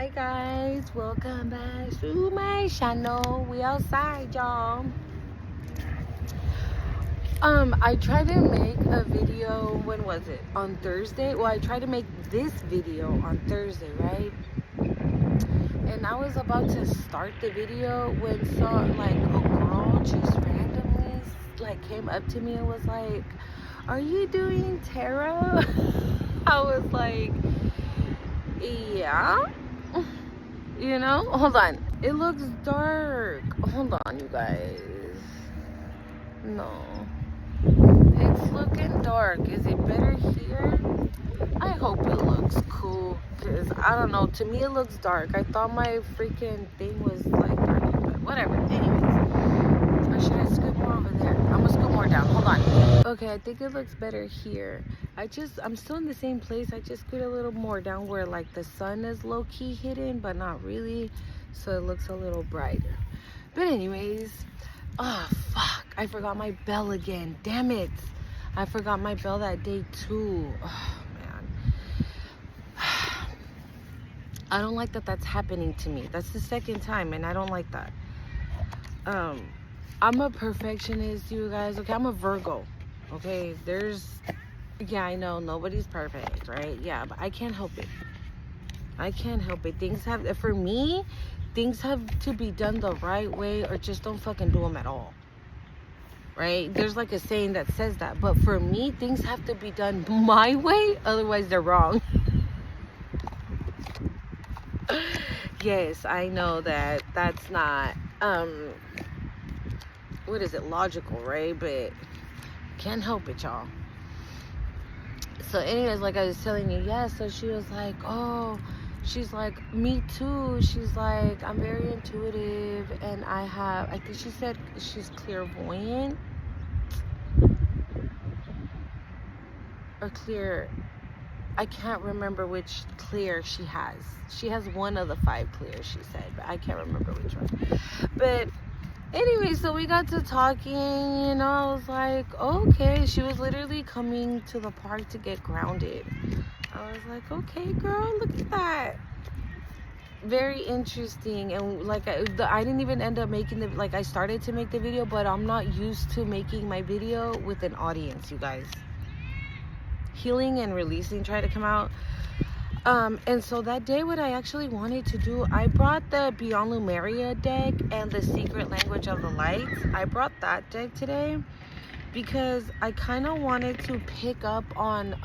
Hi guys, welcome back to my channel. We outside, y'all. I tried to make a video, when was it? On Thursday? Well, I tried to make this video on Thursday, right? And I was about to start the video when a girl just randomly came up to me and was like, "Are you doing tarot?" I was like, "Yeah." Hold on. It looks dark. Hold on, you guys. No. It's looking dark. Is it better here? I hope it looks cool. Because, I don't know. To me, it looks dark. I thought my freaking thing was, dark. But whatever. Anyways. Or should I scoot more over there? I'm going to scoot more down. Hold on. Okay, I think it looks better here. I'm still in the same place. I just scoot a little more down where, the sun is low-key hidden, but not really. So it looks a little brighter. But anyways, oh fuck, I forgot my bell again. Damn it. I forgot my bell that day too. Oh man. I don't like that that's happening to me. That's the second time and I don't like that. I'm a perfectionist, you guys. Okay, I'm a Virgo. Okay, yeah, I know nobody's perfect, right? Yeah, but I can't help it. For me, things have to be done the right way or just don't fucking do them at all. Right? There's a saying that says that. But for me, things have to be done my way. Otherwise, they're wrong. Yes, I know that that's not, logical, right? But can't help it, y'all. So anyways, like I was telling you, yeah, so she was like, oh, she's like, me too. She's like, I'm very intuitive and I think she said she's clairvoyant or clear. I can't remember which clear she has. She has one of the 5 clears, she said, but I can't remember which one. But anyway, so we got to talking, I was like, okay. She was literally coming to the park to get grounded. I was like, okay, girl, look at that. Very interesting. And I didn't even end up making I started to make the video, but I'm not used to making my video with an audience, you guys. Healing and releasing try to come out. And so that day, what I actually wanted to do, I brought the Beyond Lumeria deck and the Secret Language of the Lights. I brought that deck today because I kind of wanted to pick up on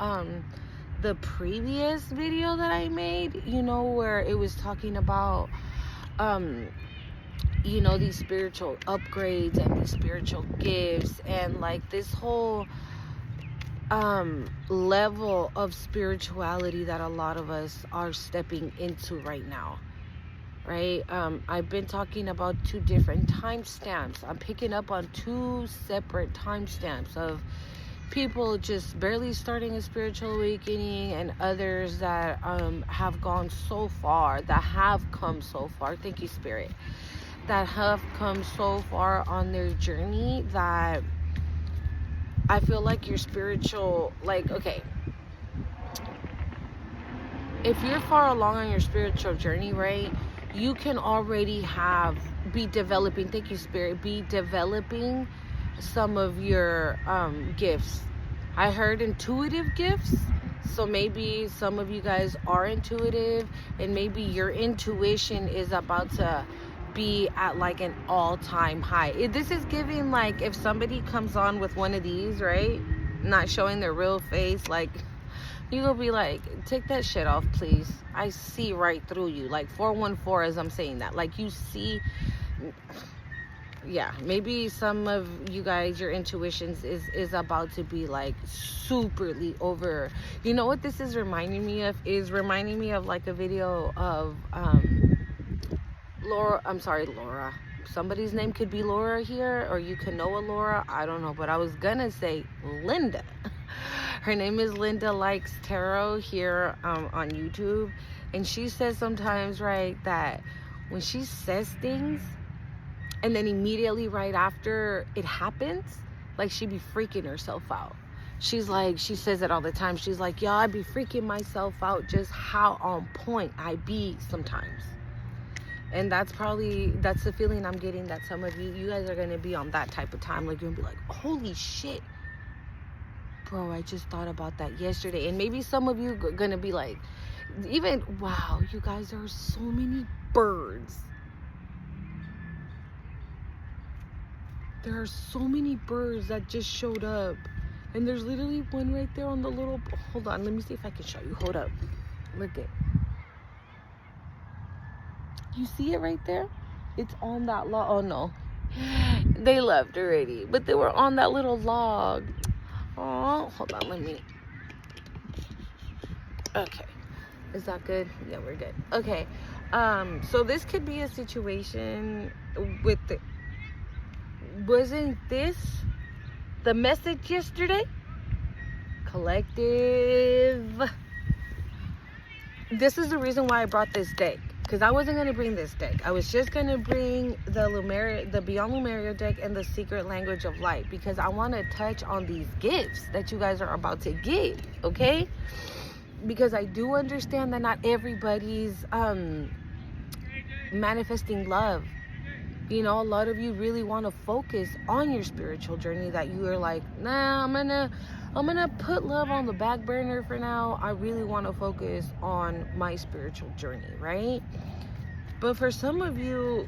the previous video that I made, where it was talking about these spiritual upgrades and these spiritual gifts and this whole level of spirituality that a lot of us are stepping into right now, right? I've been talking about 2 different timestamps. I'm picking up on 2 separate timestamps of people just barely starting a spiritual awakening and others that have gone so far, that have come so far, thank you, Spirit, that have come so far on their journey that I feel like your spiritual, okay, if you're far along on your spiritual journey, right, you can already be developing, thank you, Spirit, be developing some of your gifts. I heard intuitive gifts, so maybe some of you guys are intuitive and maybe your intuition is about to be at an all-time high. This is giving if somebody comes on with one of these, right, not showing their real face, you gonna be take that shit off, please. I see right through you, 414 as I'm saying that, you see. Yeah, maybe some of you guys, your intuitions is about to be superly over. You know what this is reminding me of? Is reminding me of a video of Laura. I'm sorry, Laura. Somebody's name could be Laura here, or you can know a Laura. I don't know, but I was gonna say Linda. Her name is Linda Likes Tarot here on YouTube, and she says sometimes, right, that when she says things and then immediately right after it happens, she be freaking herself out. She's like, she says it all the time. She's like, y'all, I be freaking myself out just how on point I be sometimes. And that's the feeling I'm getting, that some of you guys are going to be on that type of time. Like, you're going to be like, holy shit, bro, I just thought about that yesterday. And maybe some of you are going to be like, even, wow, you guys, there are so many birds. There are so many birds that just showed up. And there's literally one right there on the little... Hold on, let me see if I can show you. Hold up. Look at... You see it right there? It's on that log. Oh, no. They left already. But they were on that little log. Oh, hold on, let me... Okay. Is that good? Yeah, we're good. Okay. So this could be a situation with the... Wasn't this the message yesterday? Collective. This is the reason why I brought this deck, because I wasn't going to bring this deck. I was just going to bring the Beyond Lumeria deck and the Secret Language of Light, because I want to touch on these gifts that you guys are about to get, okay? Because I do understand that not everybody's manifesting love. You know, a lot of you really want to focus on your spiritual journey, that you are like, nah, I'm gonna put love on the back burner for now. I really want to focus on my spiritual journey, right? But for some of you,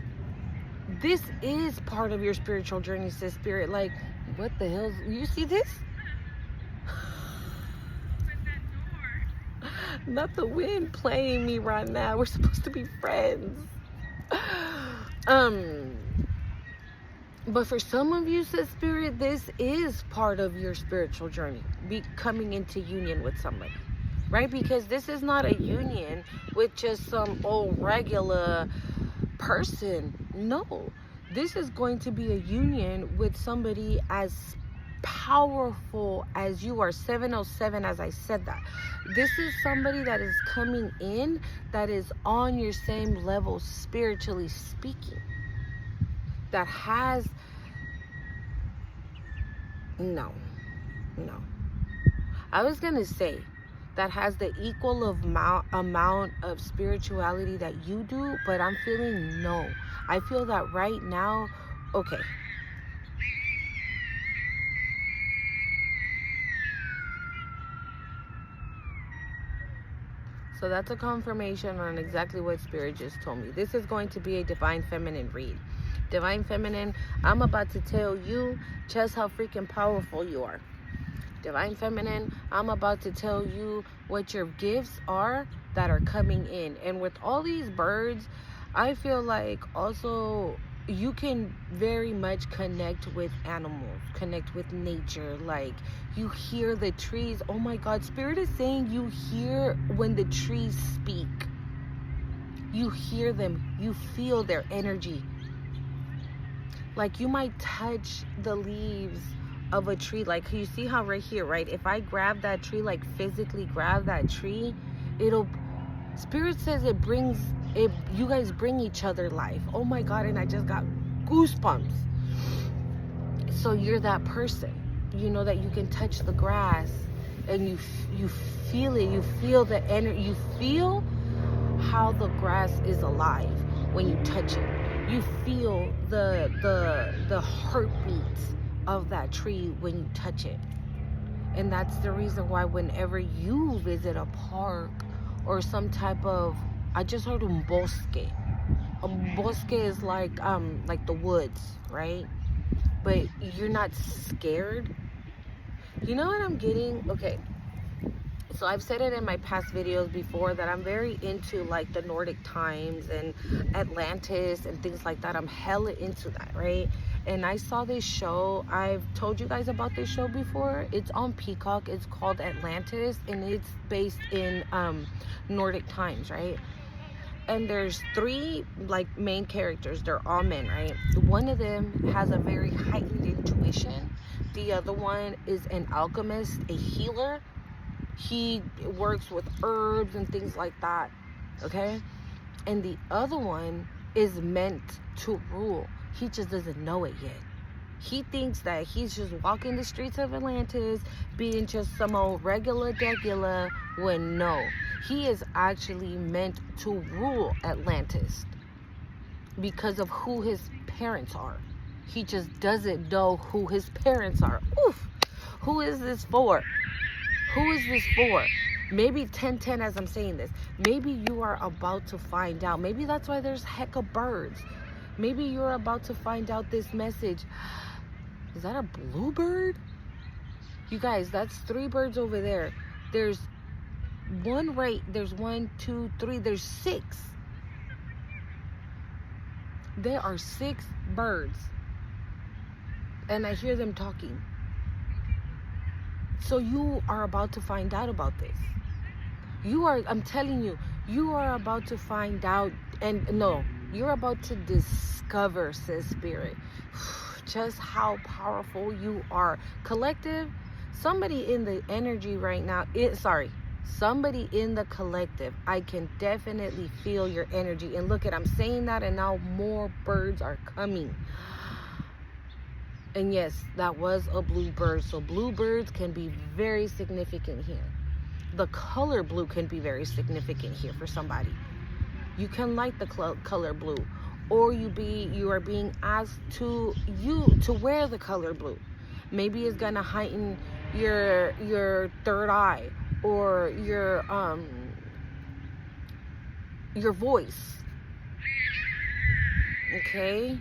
this is part of your spiritual journey, says Spirit. Like, what the hell? You see this? Not the wind playing me right now. We're supposed to be friends. But for some of you, says Spirit, this is part of your spiritual journey, coming into union with somebody, right? Because this is not a union with just some old regular person. No, this is going to be a union with somebody as powerful as you are. 707, as I said that. This is somebody that is coming in that is on your same level, spiritually speaking. That has... No. I was going to say that has the equal amount of spirituality that you do, but I'm feeling no. I feel that right now, okay. So that's a confirmation on exactly what Spirit just told me. This is going to be a Divine Feminine read. Divine Feminine, I'm about to tell you just how freaking powerful you are. Divine Feminine, I'm about to tell you what your gifts are that are coming in. And with all these birds, I feel like also you can very much connect with animals, connect with nature. Like, you hear the trees. Oh my God, Spirit is saying you hear when the trees speak. You hear them. You feel their energy. Like, you might touch the leaves of a tree. Like, you see how right here, right? If I grab that tree, like physically grab that tree, Spirit says you guys bring each other life. Oh my God, and I just got goosebumps. So you're that person, you know, that you can touch the grass and you feel it. You feel the energy. You feel how the grass is alive when you touch it. You feel the heartbeats of that tree when you touch it. And that's the reason why whenever you visit a park or some type of, I just heard un bosque. A bosque is like the woods, right? But you're not scared. You know what I'm getting? Okay. So I've said it in my past videos before that I'm very into like the Nordic times and Atlantis and things like that. I'm hella into that, right? And I saw this show. I've told you guys about this show before. It's on Peacock. It's called Atlantis, and it's based in Nordic times, right? And there's 3 like main characters. They're all men, right? One of them has a very heightened intuition. The other one is an alchemist, a healer. He works with herbs and things like that, okay? And the other one is meant to rule. He just doesn't know it yet. He thinks that he's just walking the streets of Atlantis, being just some old regular degular, when no. He is actually meant to rule Atlantis because of who his parents are. He just doesn't know who his parents are. Oof. Who is this for? Who is this for? Maybe 1010 as I'm saying this. Maybe you are about to find out. Maybe that's why there's heck of birds. Maybe you're about to find out this message. Is that a bluebird? You guys, that's 3 birds over there. There's one right. There's 1, 2, 3. There's 6. There are 6 birds. And I hear them talking. So you are about to find out about this. I'm telling you, you are about to find out, and no, you're about to discover, says Spirit, just how powerful you are. Collective, somebody in the energy right now, somebody in the collective, I can definitely feel your energy. And look I'm saying that, and now more birds are coming. And yes, that was a bluebird. So bluebirds can be very significant here. The color blue can be very significant here for somebody. You can like the color blue, or you are being asked to wear the color blue. Maybe it's gonna heighten your third eye, or your voice. Okay.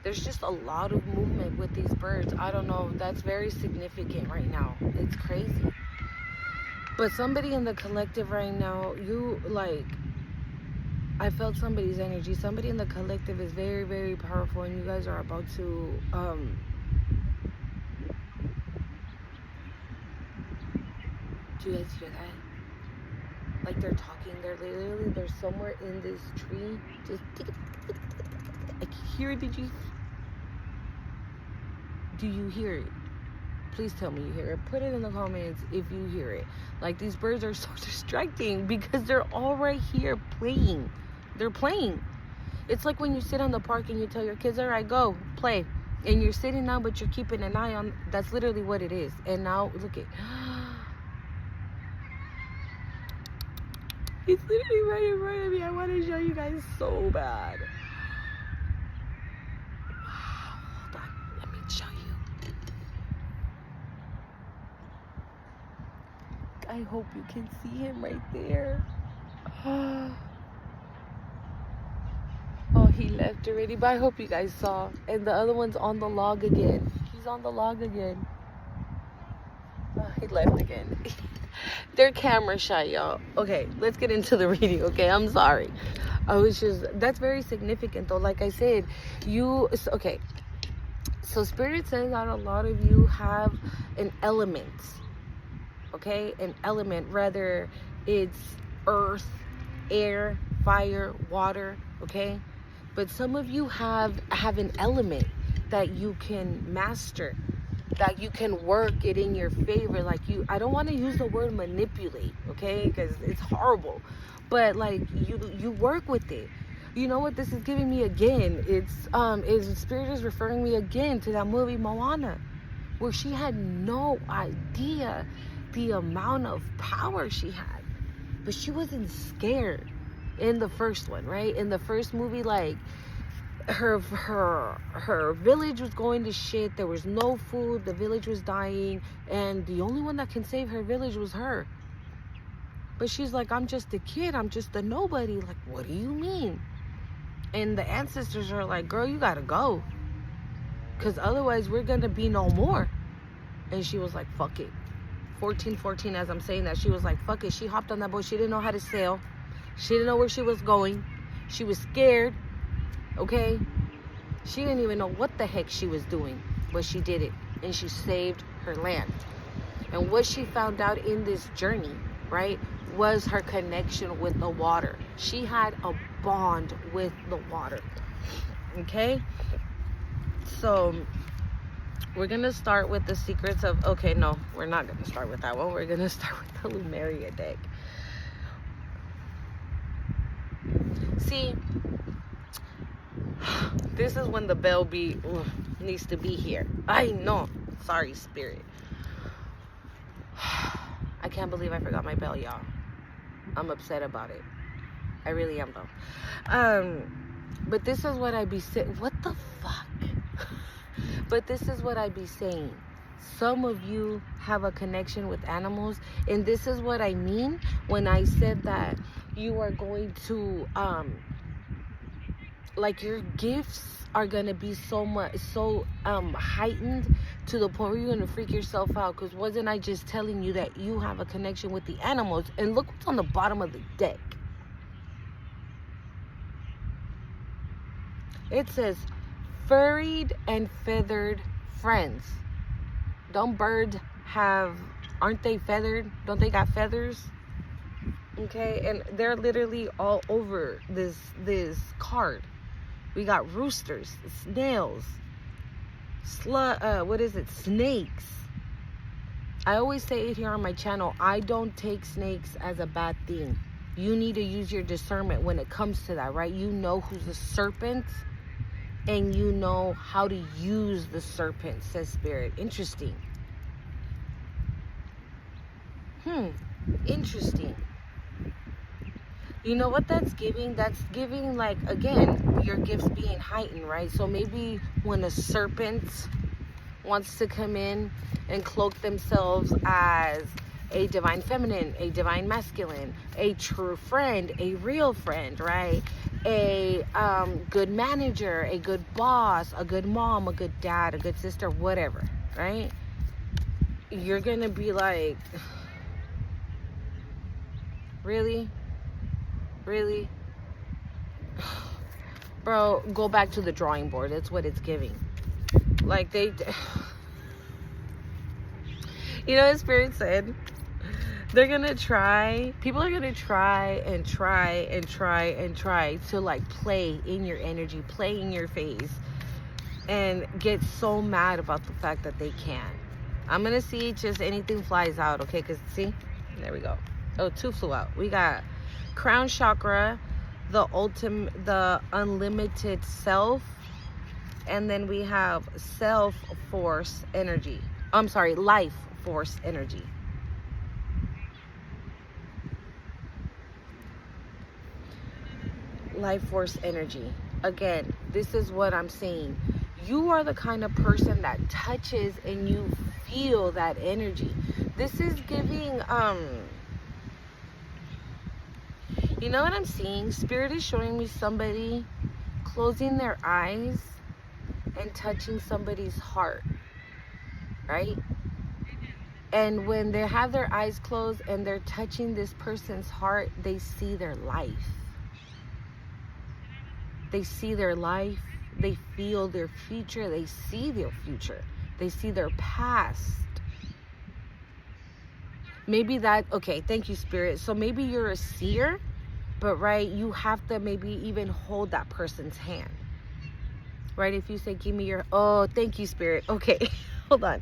There's just a lot of movement with these birds. I don't know. That's very significant right now. It's crazy. But somebody in the collective right now, I felt somebody's energy. Somebody in the collective is very, very powerful, and you guys are about to, do you guys hear that? Like they're talking. They're somewhere in this tree. Just, I can hear it. Do you hear it? Please tell me you hear it. Put it in the comments if you hear it. Like, these birds are so distracting because they're all right here playing. They're playing. It's like when you sit on the park and you tell your kids, all right, go play. And you're sitting down, but you're keeping an eye on. That's literally what it is. And now, look at. It's literally right in front of me. I want to show you guys so bad. Hold on. Let me show you. I hope you can see him right there. Oh, he left already, but I hope you guys saw. And the other one's on the log again. He's on the log again. He left again. They're camera shy, y'all. Okay, let's get into the reading, okay? I'm sorry. That's very significant, though. Like I said, okay. So Spirit says that a lot of you have an element, okay? An element, whether it's earth, air, fire, water, okay? But some of you have an element that you can master, that you can work it in your favor. Like, I don't want to use the word manipulate, okay? Because it's horrible. But like, you work with it. You know what this is giving me again? Spirit is referring me again to that movie Moana, where she had no idea the amount of power she had, but she wasn't scared in the first one, right? In the first movie, like, her village was going to shit. There was no food. The village was dying, and the only one that can save her village was her. But she's like, I'm just a kid. I'm just a nobody. Like, what do you mean? And the ancestors are like, girl, you gotta go, because otherwise we're gonna be no more. And she was like, fuck it. 14 as I'm saying that, she was like, fuck it. She hopped on that boat. She didn't know how to sail. She didn't know where she was going. She was scared, okay? She didn't even know what the heck she was doing, but she did it, and she saved her land. And what she found out in this journey, right, was her connection with the water. She had a bond with the water, okay? So we're gonna start with the secrets of, okay, no, we're not gonna start with that one. We're gonna start with the Lumeria deck. See, this is when the bell needs to be here. I know. Sorry, Spirit. I can't believe I forgot my bell, y'all. I'm upset about it. I really am, though. But this is what I be saying. What the fuck? But this is what I be saying. Some of you have a connection with animals, and this is what I mean when I said that you are going to like, your gifts are gonna be so heightened to the point where you're gonna freak yourself out. Because wasn't I just telling you that you have a connection with the animals? And look what's on the bottom of the deck. It says furried and feathered friends. Don't birds aren't they feathered? Don't they got feathers? Okay, and they're literally all over this card. We got roosters, snails, snakes. I always say it here on my channel, I don't take snakes as a bad thing. You need to use your discernment when it comes to that, right? You know who's a serpent, and you know how to use the serpent, says Spirit. Interesting. Interesting. You know what that's giving? That's giving, like, again, your gifts being heightened, right? So maybe when a serpent wants to come in and cloak themselves as a divine feminine, a divine masculine, a true friend, a real friend, right? A good manager, a good boss, a good mom, a good dad, a good sister, whatever, right? You're gonna be like, really? Really? Bro, go back to the drawing board. That's what it's giving. Like, you know what Spirit said? They're gonna try, people are gonna try and try and try and try to, like, play in your energy, play in your face, and get so mad about the fact that they can. I'm gonna see just anything flies out, okay? Because, see? There we go. Oh, 2 flew out. We got crown chakra, the unlimited self, and then we have life force energy. Life force energy. Again, this is what I'm saying. You are the kind of person that touches and you feel that energy. This is giving, you know what I'm seeing? Spirit is showing me somebody closing their eyes and touching somebody's heart, right? And when they have their eyes closed and they're touching this person's heart, they see their life. They see their life. They feel their future. They see their future. They see their past. Maybe okay, thank you, Spirit. So maybe you're a seer, but, right, you have to maybe even hold that person's hand, right? If you say, give me your, oh, thank you, Spirit. Okay, hold on.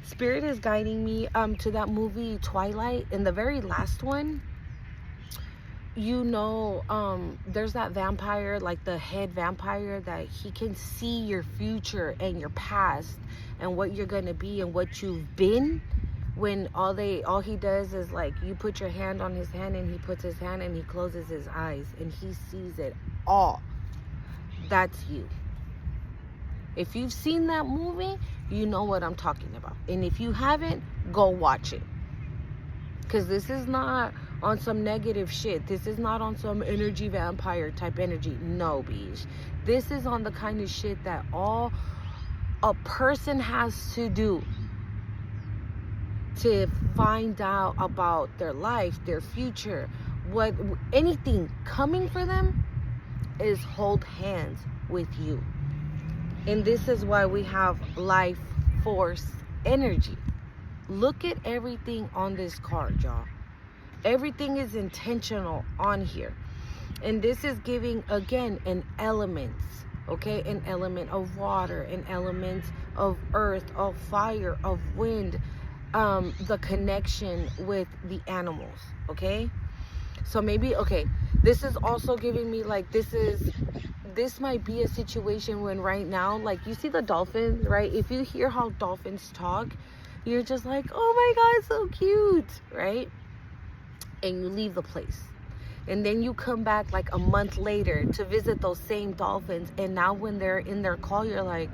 Spirit is guiding me to that movie Twilight. In the very last one, you know, there's that vampire, like the head vampire, that he can see your future and your past and what you're gonna be and what you've been. When all he does is, like, you put your hand on his hand and he puts his hand and he closes his eyes and he sees it all. That's you. If you've seen that movie, you know what I'm talking about. And if you haven't, go watch it. Because this is not on some negative shit. This is not on some energy vampire type energy. No, bitch. This is on the kind of shit that all a person has to do to find out about their life, their future, anything coming for them, is hold hands with you. And this is why we have life force energy. Look at everything on this card, y'all. Everything is intentional on here. And this is giving, again, an element, okay? An element of water, an element of earth, of fire, of wind, the connection with the animals, okay? So maybe, okay, this is also giving me like, this might be a situation when right now, like, you see the dolphins, right? If you hear how dolphins talk, you're just like, oh my God, so cute, right? And you leave the place. And then you come back like a month later to visit those same dolphins. And now when they're in their call, you're like,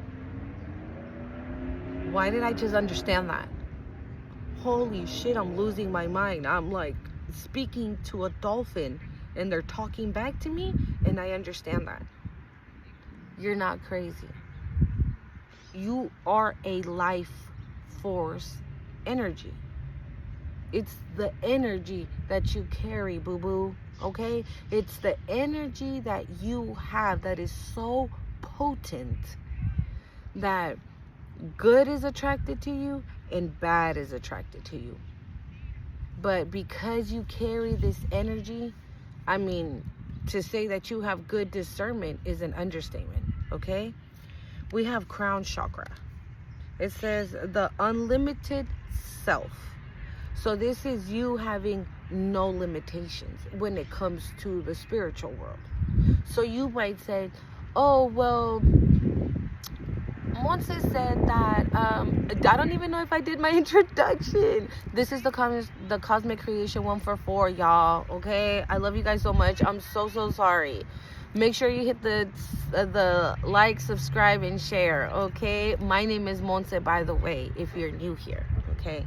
why did I just understand that? Holy shit, I'm losing my mind. I'm like speaking to a dolphin and they're talking back to me and I understand that. You're not crazy. You are a life force energy. It's the energy that you carry, boo-boo, okay? It's the energy that you have that is so potent that good is attracted to you and bad is attracted to you. But because you carry this energy, I mean, to say that you have good discernment is an understatement, okay? We have crown chakra. It says the unlimited self. So this is you having no limitations when it comes to the spiritual world. So you might say, oh, well, Monse said that, I don't even know if I did my introduction. This is the Cosmic Creation 144, y'all, okay? I love you guys so much. I'm so sorry. Make sure you hit the like, subscribe, and share, okay? My name is Monse, by the way, if you're new here, okay?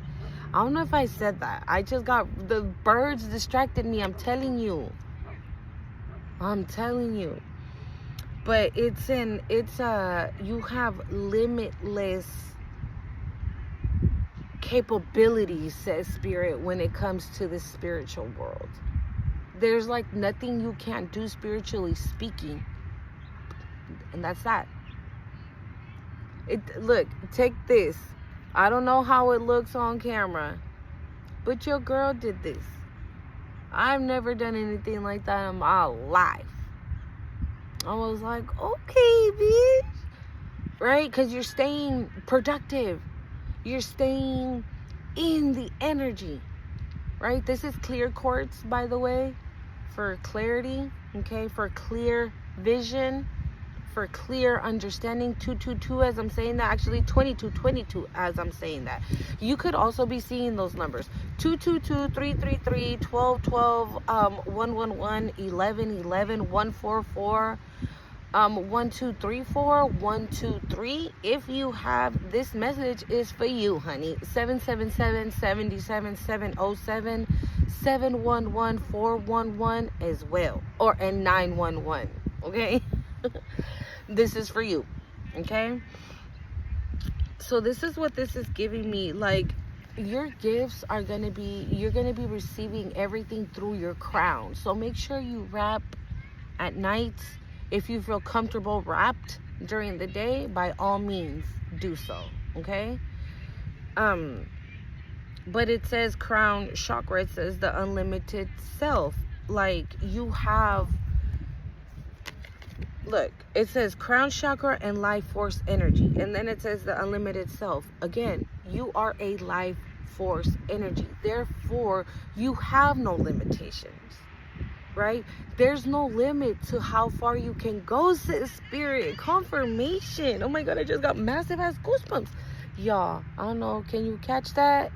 I don't know if I said that. I just got, the birds distracted me. I'm telling you. But you have limitless capabilities, says Spirit, when it comes to the spiritual world. There's like nothing you can't do spiritually speaking. And that's that. Look, take this. I don't know how it looks on camera, but your girl did this. I've never done anything like that in my life. I was like, okay, bitch. Right? Because you're staying productive. You're staying in the energy. Right? This is clear quartz, by the way, for clarity. Okay? For clear vision. For clear understanding. 222 as I'm saying that. Actually 2222 as I'm saying that. You could also be seeing those numbers. 222, 333, 1212, 111, 1111, 144, 1234, 123. If you have, this message is for you, honey. 777-77707, 711-411 as well. And 911. Okay? This is for you, okay? So this is what this is giving me. Like, your gifts are gonna be, you're gonna be receiving everything through your crown. So make sure you wrap at night. If you feel comfortable wrapped during the day, by all means do so, okay? But it says crown chakra. It says the unlimited self. Like, you have, look, it says crown chakra and life force energy. And then it says the unlimited self. Again, you are a life force energy. Therefore, you have no limitations, right? There's no limit to how far you can go, sis. Spirit. Confirmation. Oh my God, I just got massive ass goosebumps. Y'all, I don't know. Can you catch that?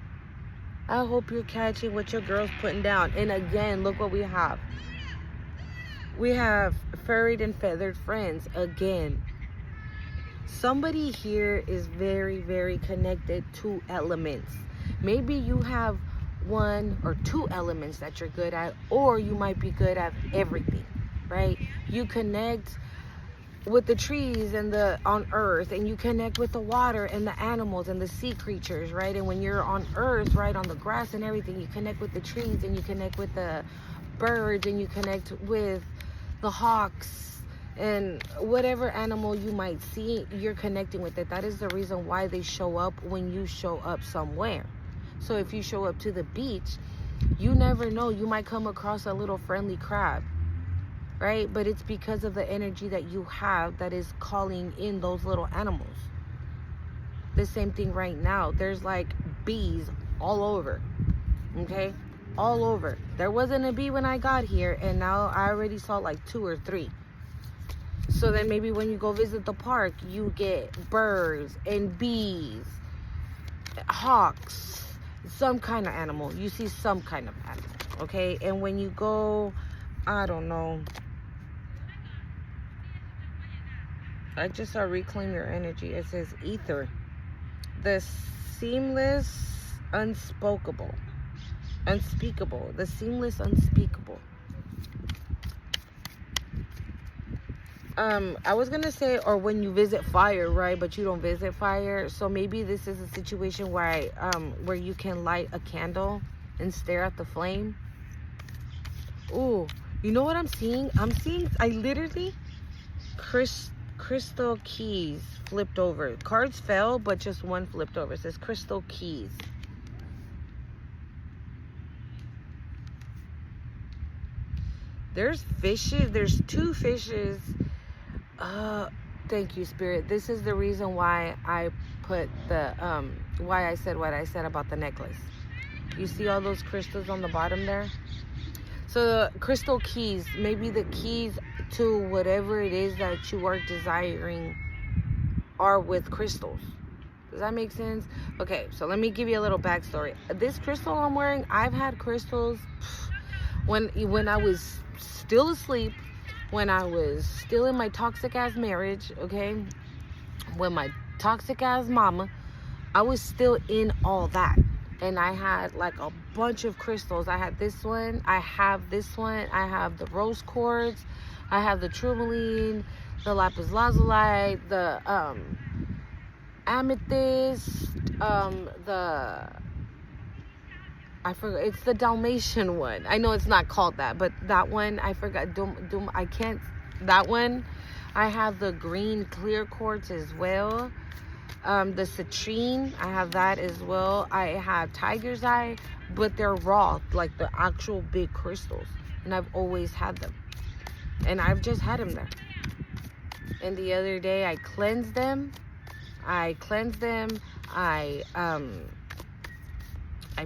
I hope you're catching what your girl's putting down. And again, look what we have. We have furried and feathered friends again. Somebody here is very, very connected to elements. Maybe you have one or two elements that you're good at, or you might be good at everything, right? You connect with the trees and on earth, and you connect with the water and the animals and the sea creatures, right? And when you're on earth, right, on the grass and everything, you connect with the trees and you connect with the birds and you connect with the hawks and whatever animal you might see, you're connecting with it. That is the reason why they show up when you show up somewhere. So if you show up to the beach, you never know, you might come across a little friendly crab, right? But it's because of the energy that you have that is calling in those little animals. The same thing right now. There's like bees all over, okay? all over. There wasn't a bee when I got here, and now I already saw like 2 or 3. So then maybe when you go visit the park, you get birds and bees, hawks, some kind of animal. You see some kind of animal, okay? And when you go, I don't know, I just saw reclaim your energy. It says ether, the seamless, unspeakable, the seamless, unspeakable. I was gonna say, or when you visit fire, right? But you don't visit fire, so maybe this is a situation where you can light a candle and stare at the flame. Ooh, you know what I'm seeing? I literally crystal keys flipped over. Cards fell, but just one flipped over. It says crystal keys. There's fishes. There's 2 fishes. Thank you, Spirit. This is the reason why I put the why I said what I said about the necklace. You see all those crystals on the bottom there? So the crystal keys, maybe the keys to whatever it is that you are desiring are with crystals. Does that make sense? Okay, so let me give you a little backstory. This crystal I'm wearing, I've had crystals when I was still asleep, when I was still in my toxic ass marriage, okay? When my toxic ass mama, I was still in all that. And I had like a bunch of crystals. I had this one, I have this one, I have the rose quartz, I have the tourmaline, the lapis lazuli, the amethyst, I forgot, it's the Dalmatian one. I know it's not called that, but that one, I forgot, that one. I have the green clear quartz as well. The citrine, I have that as well. I have tiger's eye, but they're raw, like the actual big crystals. And I've always had them. And I've just had them there. And the other day I cleansed them. I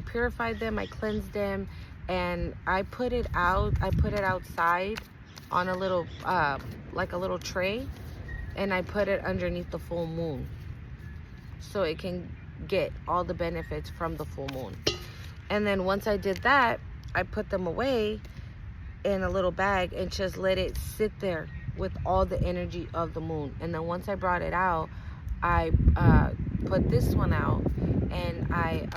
purified them, I cleansed them, and I put it outside on a little, like a little tray, and I put it underneath the full moon, so it can get all the benefits from the full moon. And then once I did that, I put them away in a little bag and just let it sit there with all the energy of the moon. And then once I brought it out, I put this one out, and I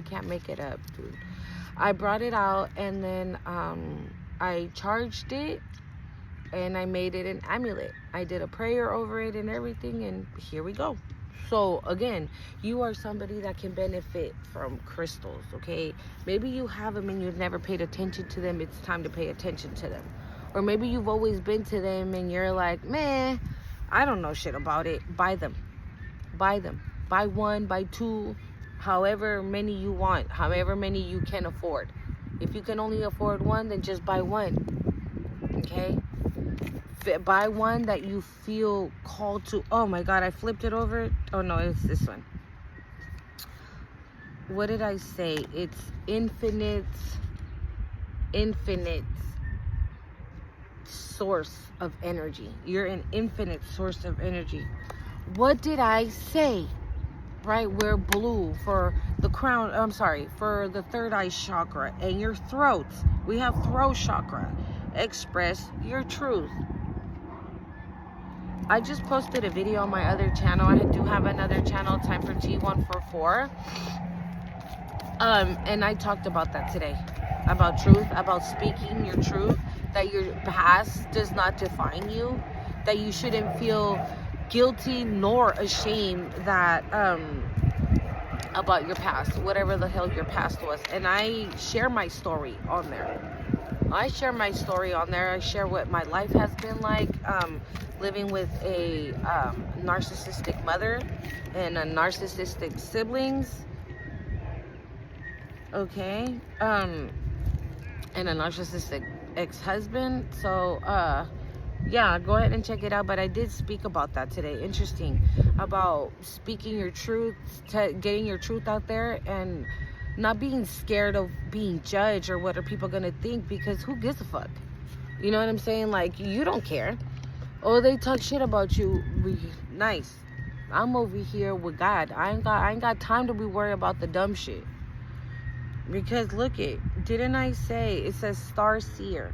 can't make it up, dude. I brought it out, and then I charged it, and I made it an amulet. I did a prayer over it and everything, and here we go. So again, you are somebody that can benefit from crystals, okay? Maybe you have them and you've never paid attention to them. It's time to pay attention to them. Or maybe you've always been to them and you're like, man, I don't know shit about it. Buy them. Buy them. Buy 1, buy 2, however many you want, however many you can afford. If you can only afford 1, then just buy 1, okay? Buy 1 that you feel called to. Oh my God, I flipped it over. Oh no, it's this one. What did I say? It's infinite source of energy. You're an infinite source of energy. What did I say? Right? We're blue for the crown. I'm sorry, for the third eye chakra and your throat. We have throat chakra. Express your truth. I just posted a video on my other channel. I do have another channel, Time for T144. And I talked about that today. About truth, about speaking your truth, that your past does not define you, that you shouldn't feel guilty nor ashamed that about your past, whatever the hell your past was. And I share my story on there. I share what my life has been like, living with a narcissistic mother and a narcissistic siblings, okay, and a narcissistic ex-husband. So Yeah, go ahead and check it out. But I did speak about that today. Interesting. About speaking your truth, getting your truth out there, and not being scared of being judged or what are people going to think, because who gives a fuck? You know what I'm saying? Like, you don't care. Oh, they talk shit about you. Nice. I'm over here with God. I ain't got time to be worried about the dumb shit. Because look it, didn't I say it says star seer?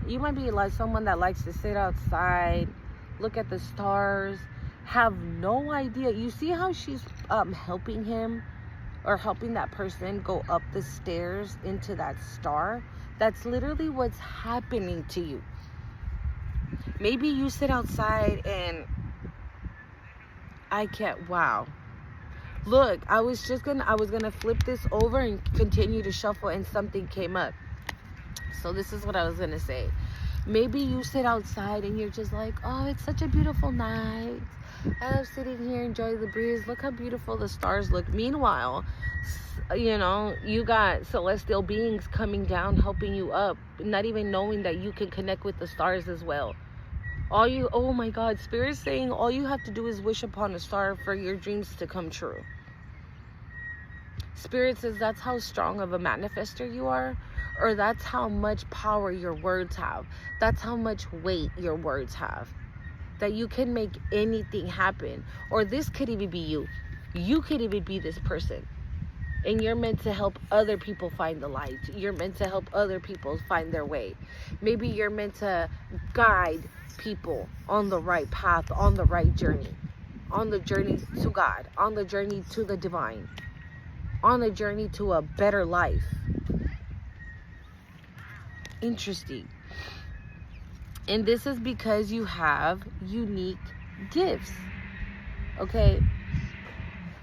You might be like someone that likes to sit outside, look at the stars, have no idea. You see how she's helping him, or helping that person go up the stairs into that star? That's literally what's happening to you. Maybe you sit outside and wow. Look, I was gonna flip this over and continue to shuffle, and something came up. So this is what I was gonna say. Maybe you sit outside and you're just like, oh, it's such a beautiful night. I love sitting here, enjoying the breeze. Look how beautiful the stars look. Meanwhile, you know, you got celestial beings coming down, helping you up, not even knowing that you can connect with the stars as well. Oh my God, Spirit's saying all you have to do is wish upon a star for your dreams to come true. Spirit says that's how strong of a manifester you are, or that's how much power your words have. That's how much weight your words have. That you can make anything happen. Or this could even be you. You could even be this person. And you're meant to help other people find the light. You're meant to help other people find their way. Maybe you're meant to guide people on the right path, on the right journey. On the journey to God. On the journey to the divine. On the journey to a better life. Interesting. And this is because you have unique gifts. Okay?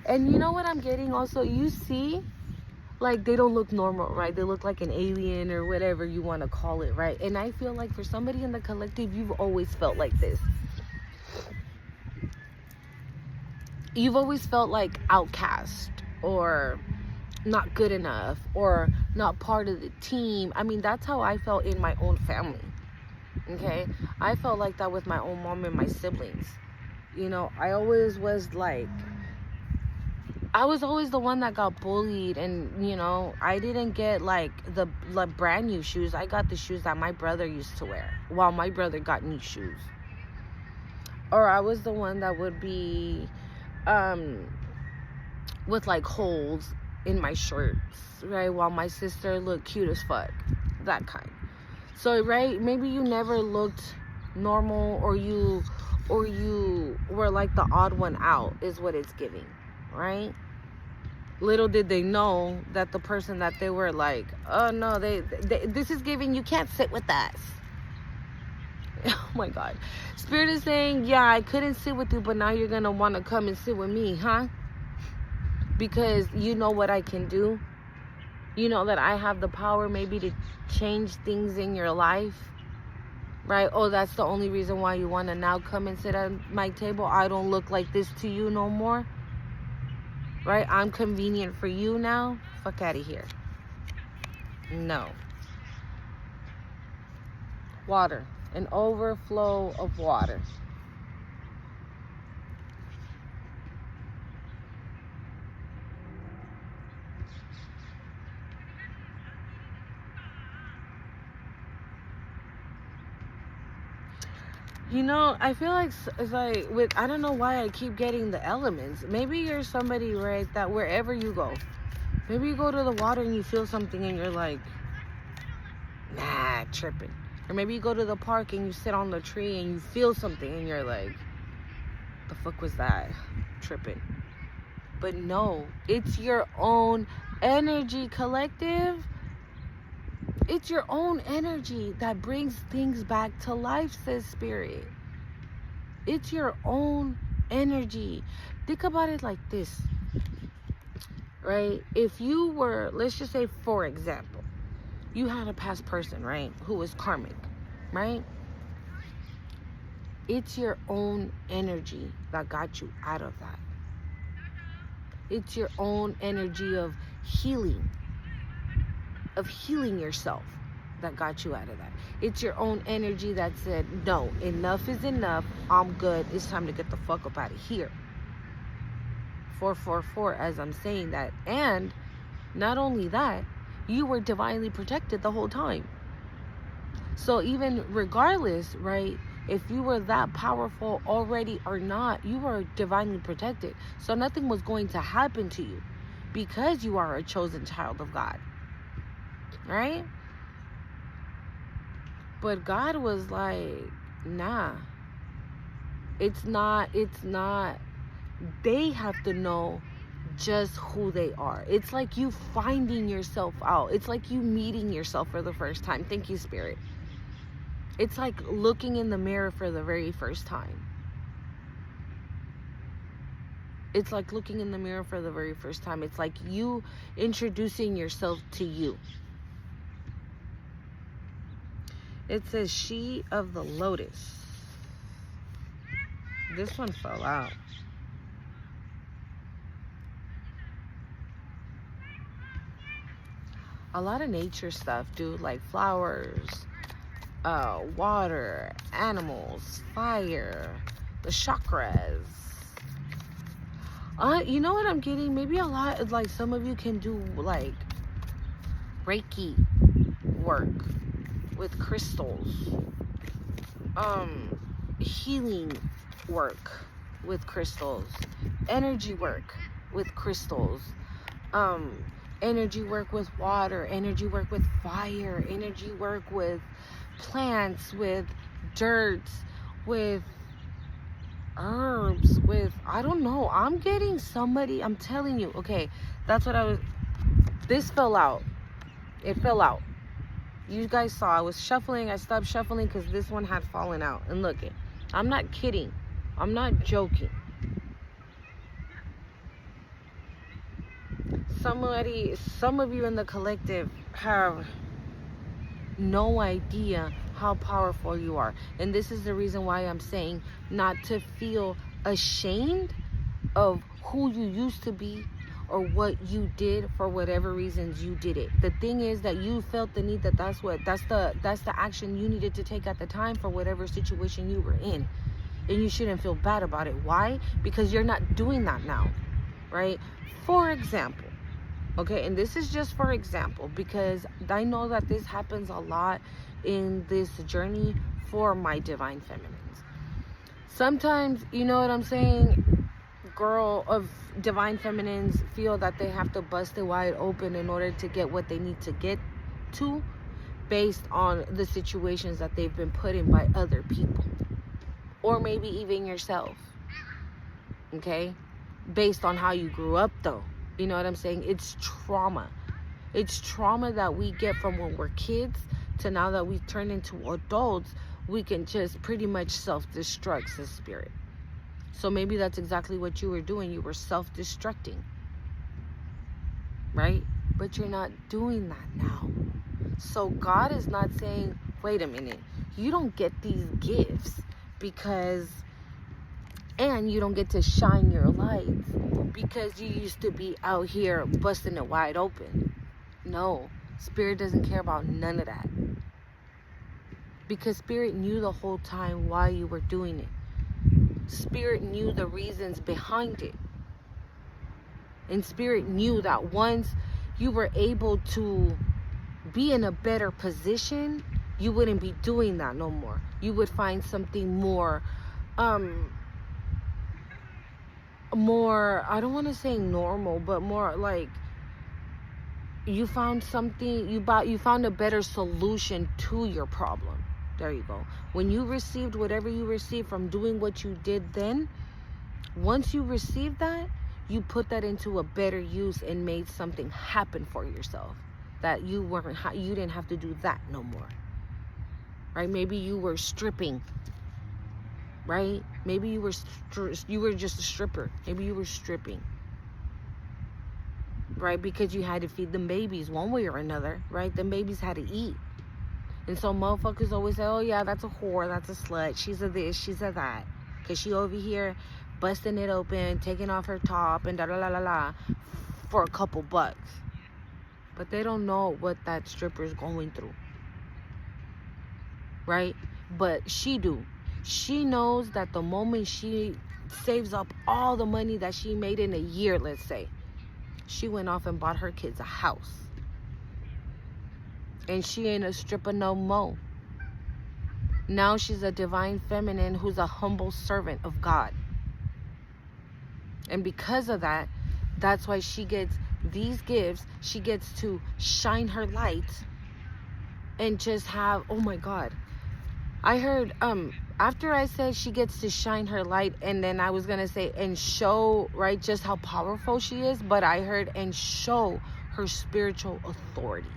And you know what I'm getting also? You see, like, they don't look normal, right? They look like an alien or whatever you want to call it, right? And I feel like for somebody in the collective, you've always felt like this. You've always felt like outcast, or not good enough, or not part of the team. I mean, that's how I felt in my own family. Okay? I felt like that with my own mom and my siblings. You know, I always was like, I was always the one that got bullied, and you know, I didn't get like the brand new shoes. I got the shoes that my brother used to wear while my brother got new shoes. Or I was the one that would be with like holes in my shirts, right, while my sister looked cute as fuck. That kind. So, right, maybe you never looked normal, or you were like the odd one out, is what it's giving, right? Little did they know that the person that they were like, oh no, they this is giving, you can't sit with us. Oh my God. Spirit is saying, yeah, I couldn't sit with you, but now you're gonna want to come and sit with me, huh? Because you know what I can do. You know that I have the power maybe to change things in your life, right? Oh, that's the only reason why you want to now come and sit at my table. I don't look like this to you no more, right? I'm convenient for you now. Fuck out of here. No. Water. An overflow of water. You know, I feel like it's like with, I don't know why I keep getting the elements. Maybe you're somebody, right, that wherever you go, maybe you go to the water and you feel something and you're like, nah, tripping. Or maybe you go to the park and you sit on the tree and you feel something and you're like, the fuck was that? Tripping. But no, it's your own energy, collective. It's your own energy that brings things back to life, says Spirit. It's your own energy. Think about it like this, right? If you were, let's just say, for example, you had a past person, right, who was karmic, right? It's your own energy that got you out of that. It's your own energy of healing yourself. that got you out of that. It's your own energy that said, no, enough is enough. I'm good. It's time to get the fuck up out of here. 444, as I'm saying that. And not only that, you were divinely protected the whole time. So even regardless, right, if you were that powerful already or not, you were divinely protected. So nothing was going to happen to you because you are a chosen child of God. Right? But God was like, nah. It's not. They have to know just who they are. It's like you finding yourself out. It's like you meeting yourself for the first time. Thank you, Spirit. It's like looking in the mirror for the very first time. It's like looking in the mirror for the very first time. It's like you introducing yourself to you. It says, she of the lotus. This one fell out. A lot of nature stuff, dude, like flowers, water, animals, fire, the chakras. You know what I'm getting? Maybe a lot, like some of you can do like Reiki work with crystals, healing work with crystals, energy work with crystals, energy work with water, energy work with fire, energy work with plants, with dirt, with herbs, with, I don't know, I'm getting somebody, I'm telling you, okay, that's what I was, this fell out, it fell out. You guys saw, I was shuffling, I stopped shuffling because this one had fallen out, and look it, I'm not kidding, I'm not joking. Some of you in the collective have no idea how powerful you are. And this is the reason why I'm saying not to feel ashamed of who you used to be or what you did for whatever reasons you did it. The thing is that you felt the need that's the action you needed to take at the time for whatever situation you were in. And you shouldn't feel bad about it. Why? Because you're not doing that now, right? For example, okay, and this is just for example, because I know that this happens a lot in this journey for my divine feminines. Sometimes, you know what I'm saying, girl of divine feminines feel that they have to bust it wide open in order to get what they need to get to, based on the situations that they've been put in by other people, or maybe even yourself, okay, based on how you grew up though. You know what I'm saying? It's trauma. It's trauma that we get from when we're kids to now that we turn into adults, we can just pretty much self-destruct the spirit. So maybe that's exactly what you were doing. You were self-destructing, right? But you're not doing that now. So God is not saying, wait a minute, you don't get these gifts because, and you don't get to shine your lights because you used to be out here busting it wide open. No, Spirit doesn't care about none of that. Because Spirit knew the whole time why you were doing it. Spirit knew the reasons behind it. And Spirit knew that once you were able to be in a better position, you wouldn't be doing that no more. You would find something more, I don't want to say normal, but more like you found something, you found a better solution to your problem. There you go. When you received whatever you received from doing what you did then, once you received that, you put that into a better use and made something happen for yourself that you didn't have to do that no more. Right? Maybe you were stripping. Right? Maybe you were just a stripper. Maybe you were stripping. Right? Because you had to feed them babies one way or another. Right? The babies had to eat. And so motherfuckers always say, oh yeah, that's a whore, that's a slut, she's a this, she's a that. Because she over here busting it open, taking off her top, and da-da-la-la-la for a couple bucks. But they don't know what that stripper is going through. right? But she do. She knows that the moment she saves up all the money that she made in a year, let's say, she went off and bought her kids a house. And she ain't a stripper no more. Now she's a divine feminine who's a humble servant of God. And because of that, that's why she gets these gifts. She gets to shine her light and just have, oh my God. I heard, after I said she gets to shine her light, and then I was going to say, and show, right, just how powerful she is. But I heard, and show her spiritual authority.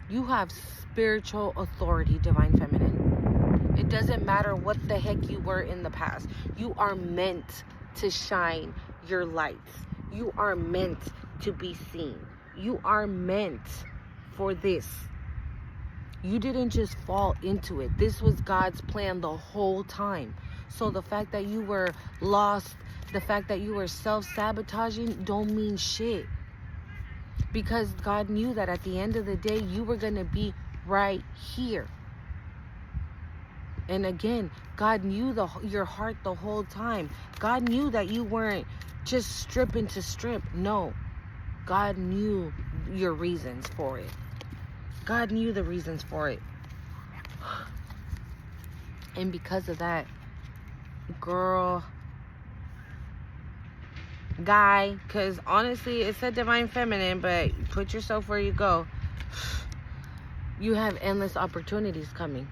You have spiritual authority, divine feminine. It doesn't matter what the heck you were in the past. You are meant to shine your lights. You are meant to be seen. You are meant for this. You didn't just fall into it. This was God's plan the whole time. So the fact that you were lost, the fact that you were self-sabotaging don't mean shit. Because God knew that at the end of the day, you were going to be right here. And again, God knew your heart the whole time. God knew that you weren't just stripping to strip. No. God knew your reasons for it. God knew the reasons for it. And because of that, girl, guy, because honestly, it said divine feminine, but put yourself where you go. You have endless opportunities coming.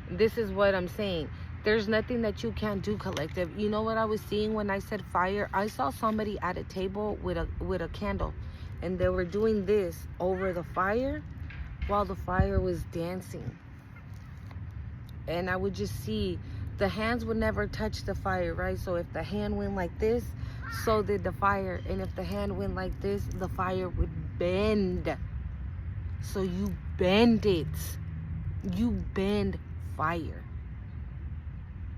This is what I'm saying. There's nothing that you can't do, collective. You know what I was seeing when I said fire? I saw somebody at a table with a candle, and they were doing this over the fire while the fire was dancing. And I would just see the hands would never touch the fire, right? So if the hand went like this, so did the fire. And if the hand went like this, the fire would bend. So you bend it. You bend fire.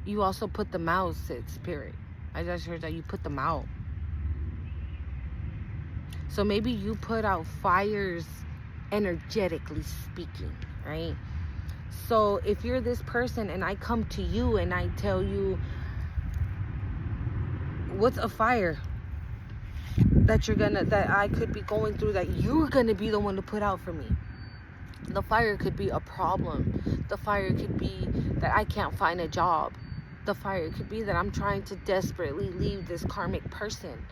You also put them out, said Spirit. I just heard that you put them out. So maybe you put out fires energetically speaking, right? So if you're this person and I come to you and I tell you, what's a fire that I could be going through that you're gonna be the one to put out for me? The fire could be a problem. The fire could be that I can't find a job. The fire could be that I'm trying to desperately leave this karmic person,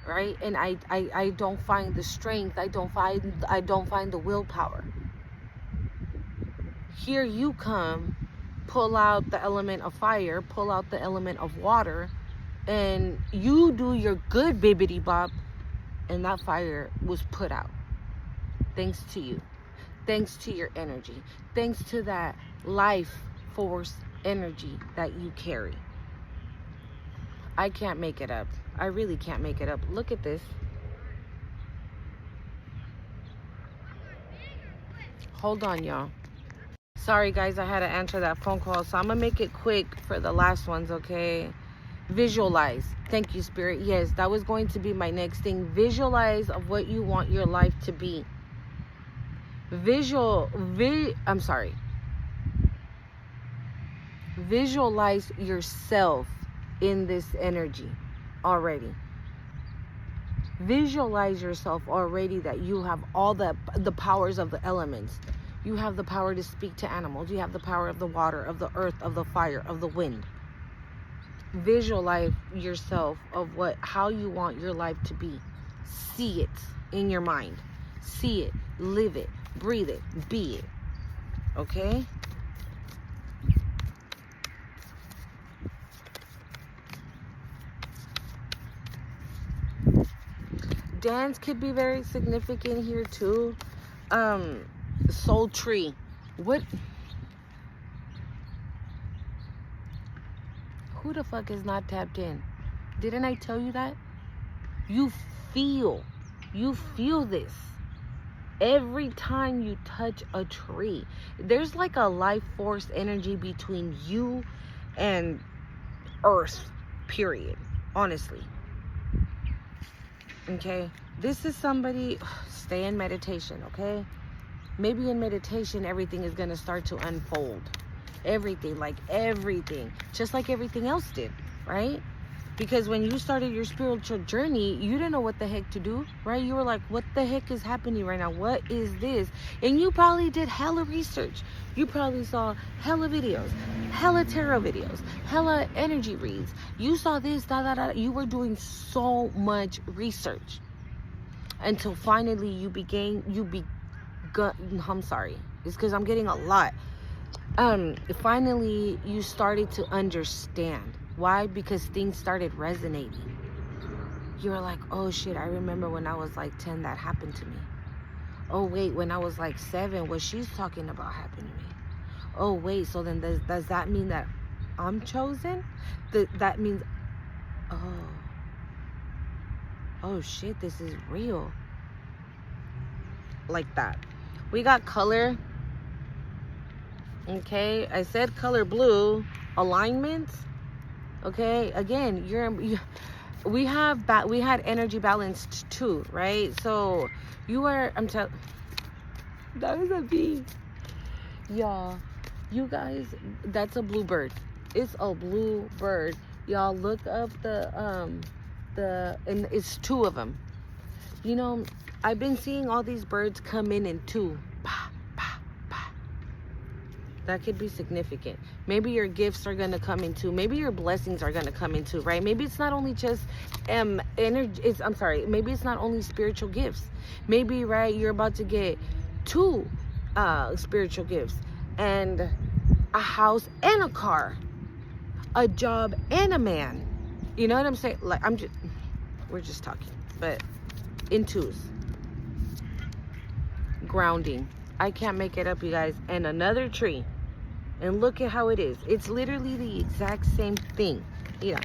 right? And I don't find the strength. I don't find the willpower. Here you come, pull out the element of fire, pull out the element of water, and you do your good bibbity bop, and that fire was put out. Thanks to you. Thanks to your energy. Thanks to that life force energy that you carry. I can't make it up. I really can't make it up. Look at this. Hold on, y'all. Sorry, guys, I had to answer that phone call, so I'm going to make it quick for the last ones, okay? Visualize. Thank you, Spirit. Yes, that was going to be my next thing. Visualize of what you want your life to be. Visualize yourself in this energy already. Visualize yourself already that you have all the powers of the elements. You have the power to speak to animals. You have the power of the water, of the earth, of the fire, of the wind. Visualize yourself of how you want your life to be. See it in your mind. See it, live it, breathe it, be it. Okay? Dance could be very significant here too. Soul tree. What? Who the fuck is not tapped in? Didn't I tell you that? You feel this. Every time you touch a tree, there's like a life force energy between you and earth, period. Honestly. Okay? This is somebody, stay in meditation, okay? maybe in meditation, everything is going to start to unfold. Everything, just like everything else did, right? Because when you started your spiritual journey, you didn't know what the heck to do, right? You were like, what the heck is happening right now? What is this? And you probably did hella research. You probably saw hella videos, hella tarot videos, hella energy reads. You saw this, You were doing so much research until finally I'm sorry. It's because I'm getting a lot. Finally, you started to understand. Why? Because things started resonating. You were like, oh shit, I remember when I was like 10 that happened to me. Oh wait, when I was like 7, what she's talking about happened to me. Oh wait, so then does that mean that I'm chosen? That means, oh shit, this is real. Like that. We got color. Okay, I said color blue. Alignments. Okay, again, we had energy balanced too, right? So that is a bee. Y'all, you guys, that's a bluebird. It's a blue bird. Y'all look up and it's 2 of them. You know, I've been seeing all these birds come in 2. That could be significant. Maybe your gifts are gonna come in 2. Maybe your blessings are gonna come in 2, right? Maybe it's not only just energy. Maybe it's not only spiritual gifts. Maybe, right, you're about to get 2 spiritual gifts, and a house and a car, a job and a man. You know what I'm saying? Like, we're just talking, but in 2s. Grounding. I can't make it up, you guys. And another tree. And look at how it is. It's literally the exact same thing. Yeah.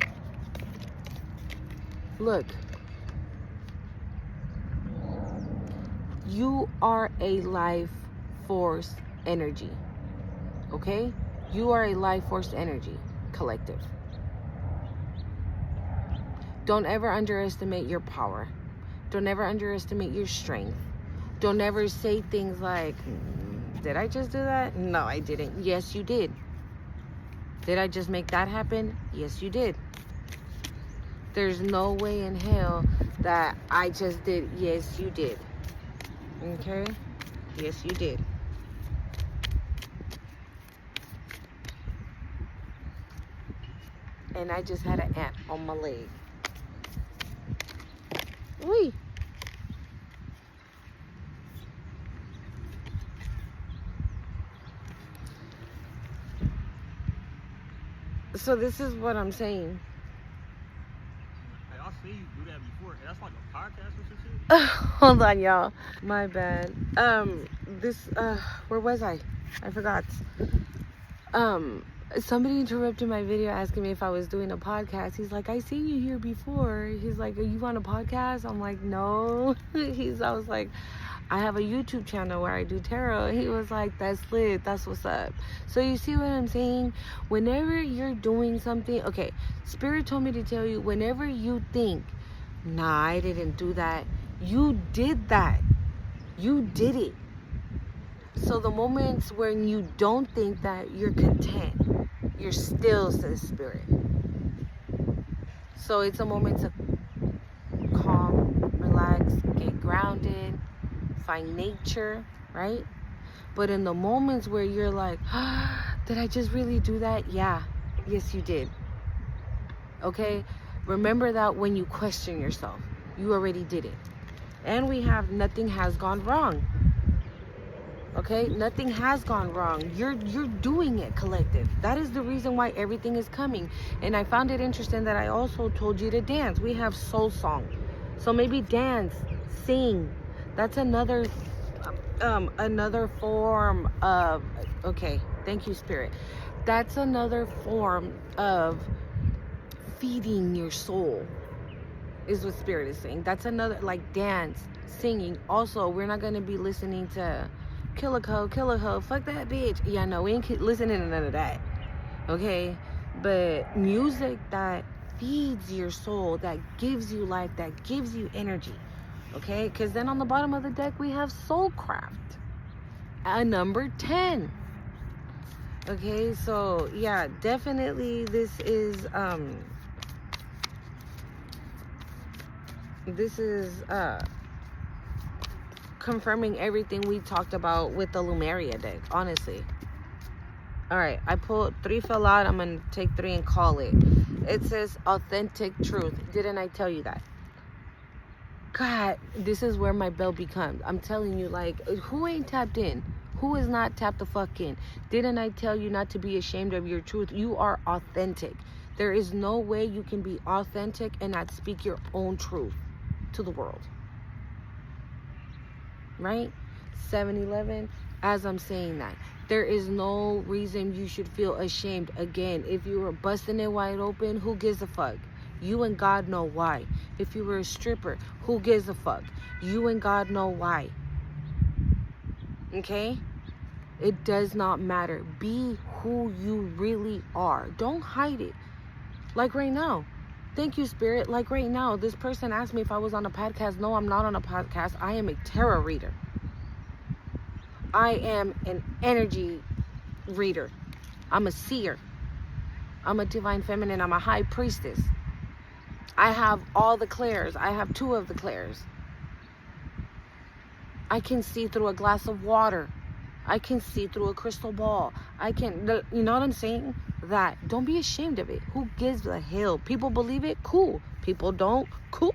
Look. You are a life force energy. Okay? You are a life force energy collective. Don't ever underestimate your power. Don't ever underestimate your strength. Don't ever say things like, did I just do that? No, I didn't. Yes, you did. Did I just make that happen? Yes, you did. There's no way in hell that I just did. Yes, you did. Okay? Yes, you did. And I just had an ant on my leg. Wee. So this is what I'm saying. Hey, I see you do that before. Hey, that's like a podcast or some shit. Hold on, y'all. My bad. Where was I? I forgot. Somebody interrupted my video asking me if I was doing a podcast. He's like, I seen you here before. He's like, are you on a podcast? I'm like, no. I was like, I have a YouTube channel where I do tarot. He was like, that's lit. That's what's up. So you see what I'm saying? Whenever you're doing something, okay, Spirit told me to tell you, whenever you think, nah, I didn't do that, you did that. You did it. So the moments when you don't think that, you're content. You're still, says Spirit. So it's a moment to calm, relax, get grounded, find nature, right? But in the moments where you're like, did I just really do that? Yeah. Yes, you did. Okay? Remember that when you question yourself, you already did it. And we have nothing has gone wrong. Okay? Nothing has gone wrong. You're doing it, collective. That is the reason why everything is coming. And I found it interesting that I also told you to dance. We have soul song. So maybe dance, sing. That's another form of, okay, thank you, Spirit. That's another form of feeding your soul, is what Spirit is saying. That's another, like, dance, singing. Also, we're not going to be listening to kill a hoe, fuck that bitch. Yeah, no, we ain't listening to none of that. Okay? But music that feeds your soul, that gives you life, that gives you energy. Okay? Because then on the bottom of the deck, we have Soulcraft. a number 10. Okay, so yeah, definitely this is confirming everything we talked about with the Lumeria deck, honestly. All right, I pulled 3 fell out. I'm gonna take 3 and call it. It says authentic truth. Didn't I tell you that? God, this is where my bell becomes. I'm telling you, like, who ain't tapped in? Who is not tapped the fuck in? Didn't I tell you not to be ashamed of your truth? You are authentic. There is no way you can be authentic and not speak your own truth to the world. Right? 7-Eleven, as I'm saying that, there is no reason you should feel ashamed. Again, if you were busting it wide open, who gives a fuck? You and God know why. If you were a stripper, who gives a fuck? You and God know why. Okay? It does not matter. Be who you really are. Don't hide it. Like right now. Thank you, Spirit. Like right now, this person asked me if I was on a podcast. No, I'm not on a podcast. I am a tarot reader. I am an energy reader. I'm a seer. I'm a divine feminine. I'm a high priestess. I have all the clairs. I have 2 of the clairs. I can see through a glass of water. I can see through a crystal ball. I can, you know what I'm saying? That. Don't be ashamed of it. Who gives a hell? People believe it? Cool. People don't? Cool.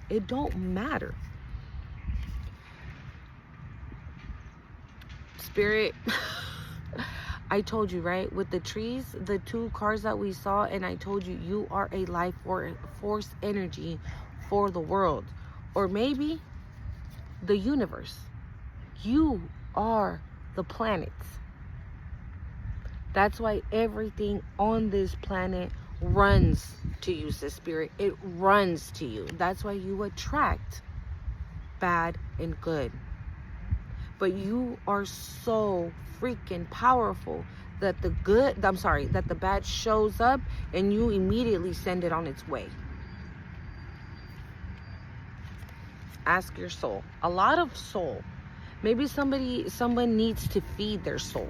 It don't matter. Spirit, I told you, right? With the trees, the 2 cards that we saw, and I told you, you are a life force energy for the world. Or maybe the universe. You are the planets. That's why everything on this planet runs to you, sis Spirit. It runs to you. That's why you attract bad and good. But you are so freaking powerful that the bad shows up and you immediately send it on its way. Ask your soul. A lot of soul. Maybe someone needs to feed their soul,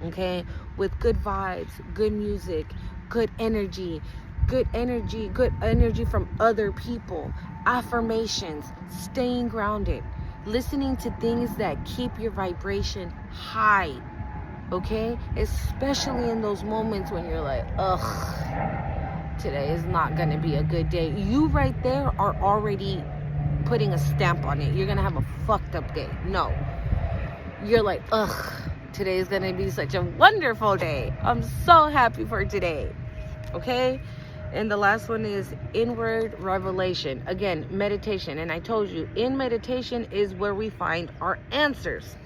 okay? With good vibes, good music, good energy from other people, affirmations, staying grounded, listening to things that keep your vibration high, okay? Especially in those moments when you're like, ugh, today is not gonna be a good day. You right there are already putting a stamp on it. You're gonna have a fucked up day. No. You're like, ugh, today is gonna be such a wonderful day. I'm so happy for today. Okay? And the last one is inward revelation. Again, meditation. And I told you, in meditation is where we find our answers.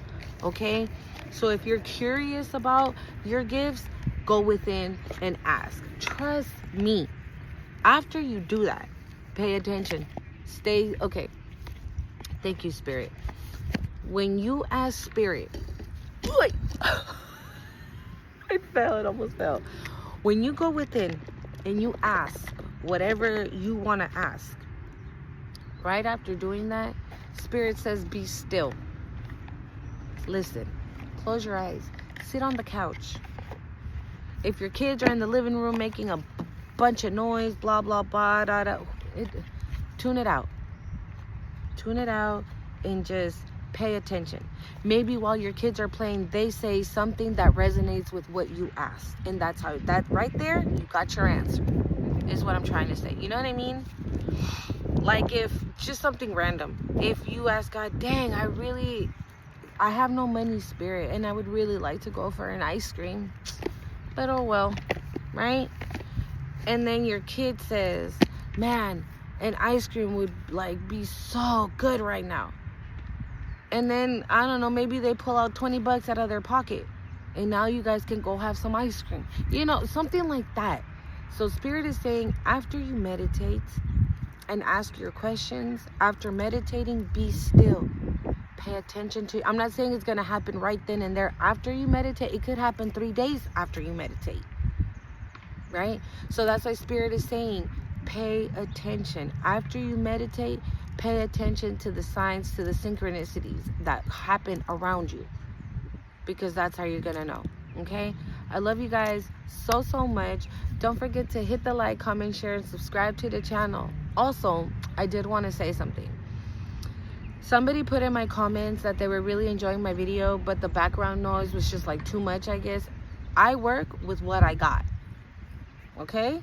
Okay? So if you're curious about your gifts, go within and ask. Trust me. After you do that, pay attention. Stay, okay. Thank you, Spirit. When you ask Spirit, I fell, it almost fell. When you go within and you ask whatever you want to ask, right after doing that, Spirit says, be still. Listen, close your eyes, sit on the couch. If your kids are in the living room making a bunch of noise, blah, blah, blah, da, da, tune it out. Tune it out and just pay attention. Maybe while your kids are playing, they say something that resonates with what you asked. And that's how, that right there, you got your answer, is what I'm trying to say. You know what I mean? Like if, just something random. If you ask God, dang, I have no money, Spirit, and I would really like to go for an ice cream. But oh well, right? And then your kid says, man, an ice cream would like be so good right now. And then, I don't know, maybe they pull out $20 out of their pocket. And now you guys can go have some ice cream. You know, something like that. So Spirit is saying, after you meditate and ask your questions, after meditating, be still. Pay attention to, I'm not saying it's going to happen right then and there after you meditate. It could happen 3 days after you meditate. Right? So that's why Spirit is saying, pay attention. After you meditate, pay attention to the signs, to the synchronicities that happen around you. because that's how you're gonna know. Okay, I love you guys so much. Don't forget to hit the like, comment, share, and subscribe to the channel. Also, I did want to say something. Somebody put in my comments that they were really enjoying my video, but the background noise was just like too much, I guess. I work with what I got, okay?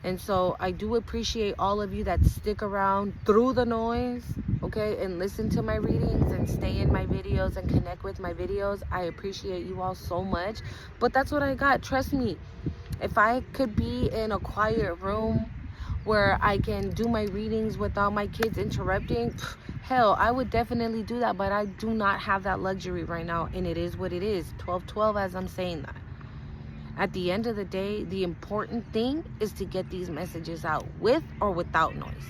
And so I do appreciate all of you that stick around through the noise, okay, and listen to my readings and stay in my videos and connect with my videos. I appreciate you all so much, but that's what I got. Trust me, if I could be in a quiet room where I can do my readings without my kids interrupting, hell, I would definitely do that, but I do not have that luxury right now, and it is what it is. 12/12 as I'm saying that. At the end of the day, the important thing is to get these messages out with or without noise.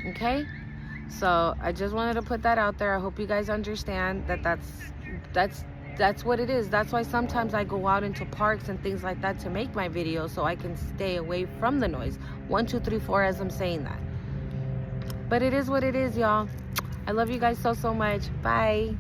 Okay? So I just wanted to put that out there. I hope you guys understand that that's what it is. That's why sometimes I go out into parks and things like that to make my videos so I can stay away from the noise. 1, 2, 3, 4 as I'm saying that. But it is what it is, y'all. I love you guys so much. Bye.